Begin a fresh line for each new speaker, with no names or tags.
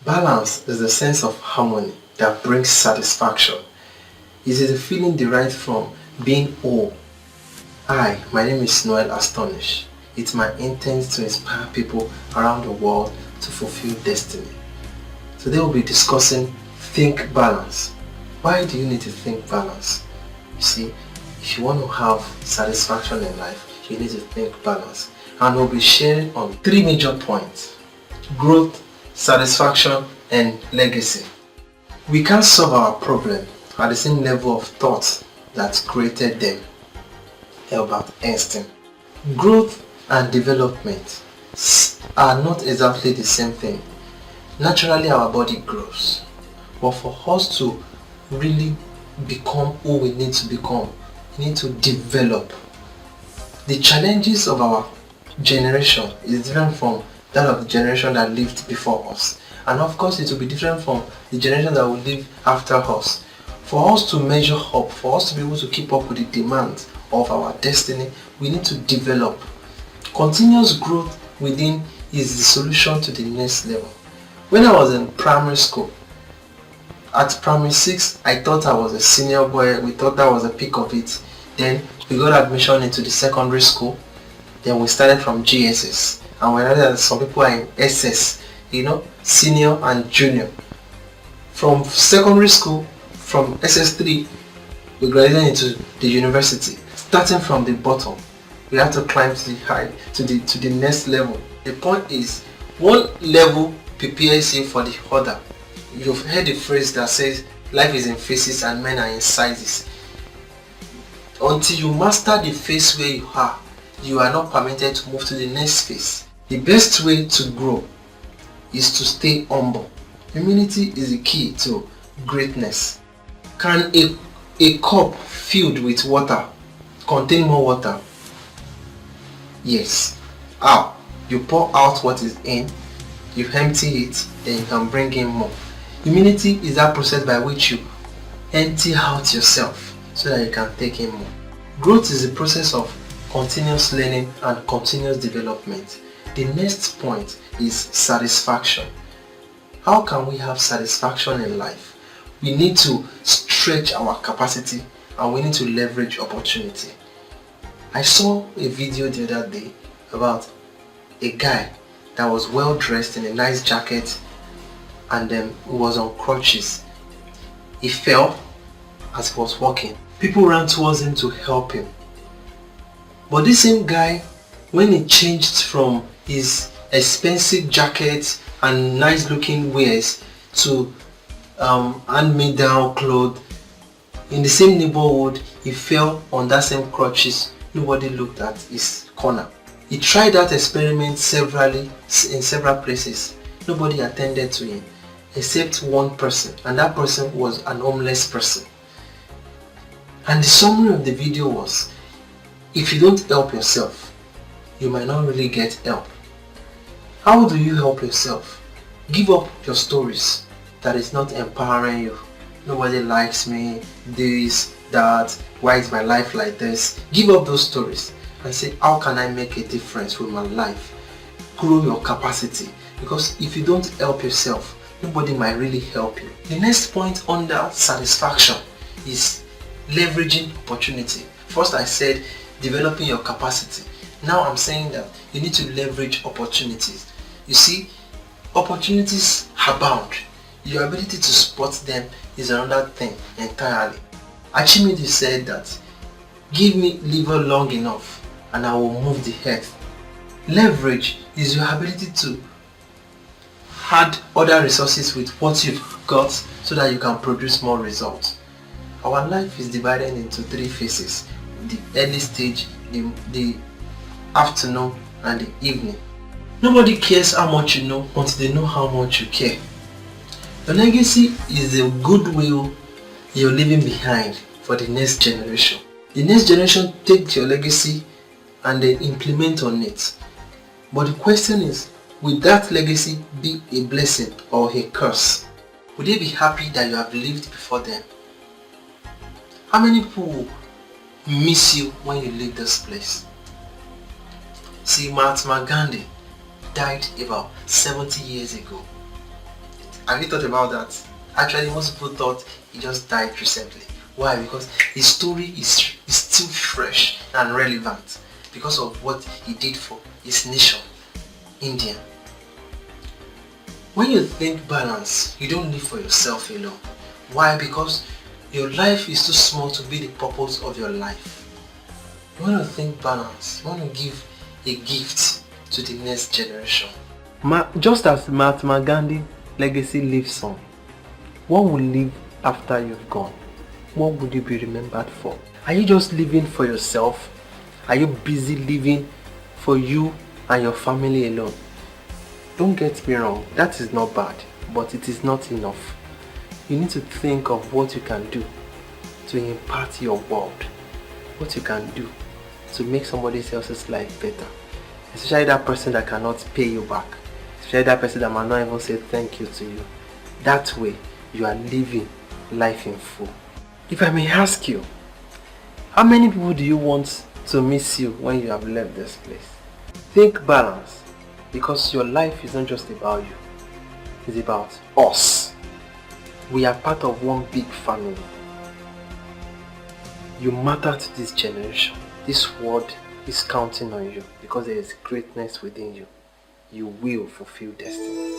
Balance is the sense of harmony that brings satisfaction. It is a feeling derived from being whole. Hi, my name is Nuel Astonish. It's my intent to inspire people around the world to fulfill destiny. Today we'll be discussing think balance. Why do you need to think balance? You see, if you want to have satisfaction in life, you need to think balance. And we'll be sharing on 3 major points: growth, satisfaction, and legacy. We can't solve our problem at the same level of thought that created them. Albert Einstein. Growth and development are not exactly the same thing. Naturally, our body grows, but for us to really become who we need to become, we need to develop. The challenges of our generation is different from that of the generation that lived before us, and of course it will be different from the generation that will live after us. For us to measure up, for us to be able to keep up with the demands of our destiny, we need to develop. Continuous growth within is the solution to the next level. When I was in primary school, at primary 6, I thought I was a senior boy. We thought that was the peak of it. Then we got admission into the secondary school. Then we started from GSS, and we realized that some people are in SS, senior and junior. From secondary school, from SS3, we graduated into the university. Starting from the bottom, we have to climb to the high, to the next level. The point is, one level prepares you for the other. You've heard the phrase that says life is in phases and men are in sizes. Until you master the phase where you are not permitted to move to the next phase. The best way to grow is to stay humble. Humility is the key to greatness. Can a cup filled with water contain more water? Yes. How? You pour out what is in, you empty it, then you can bring in more. Humility is that process by which you empty out yourself so that you can take in more. Growth is the process of continuous learning and continuous development. The next point is satisfaction. How can we have satisfaction in life? We need to stretch our capacity and we need to leverage opportunity. I saw a video the other day about a guy that was well dressed in a nice jacket and then was on crutches. He fell as he was walking. People ran towards him to help him. But this same guy, when he changed from his expensive jacket and nice looking wares to hand-me-down clothes, in the same neighborhood, he fell on that same crutches. Nobody looked at his corner. He tried that experiment in several places. Nobody attended to him except one person, and that person was an homeless person. And the summary of the video was, if you don't help yourself, you might not really get help. How do you help yourself? Give up your stories that is not empowering you. Nobody likes me, this, that, why is my life like this? Give up those stories and say, how can I make a difference with my life? Grow your capacity, because if you don't help yourself, nobody might really help you. The next point under satisfaction is leveraging opportunity. First I said developing your capacity. Now I'm saying that you need to leverage opportunities. You see, opportunities abound. Your ability to spot them is another thing entirely. Archimedes said that, give me liver long enough and I will move the earth. Leverage is your ability to add other resources with what you've got so that you can produce more results. Our life is divided into 3 phases: the early stage, the afternoon, and the evening. Nobody cares how much you know until they know how much you care. Your legacy is the goodwill you're leaving behind for the next generation. The next generation take your legacy and they implement on it. But the question is, will that legacy be a blessing or a curse? Would they be happy that you have lived before them? How many people miss you when you leave this place. See, Mahatma Gandhi died about 70 years ago. Have you thought about that? Actually, most people thought he just died recently. Why? Because his story is still fresh and relevant because of what he did for his nation, India. When you think balance, you don't live for yourself alone. Why? Because your life is too small to be the purpose of your life. You want to think balance. You want to give a gift to the next generation. Just as Mahatma Gandhi legacy lives on, what will live after you've gone? What would you be remembered for? Are you just living for yourself? Are you busy living for you and your family alone? Don't get me wrong, that is not bad, but it is not enough. You need to think of what you can do to impact your world, what you can do to make somebody else's life better, especially that person that cannot pay you back, especially that person that might not even say thank you to you. That way, you are living life in full. If I may ask you, how many people do you want to miss you when you have left this place? Think balance, because your life is not just about you, it's about us. We are part of one big family. You matter to this generation. This world is counting on you because there is greatness within you. You will fulfill destiny.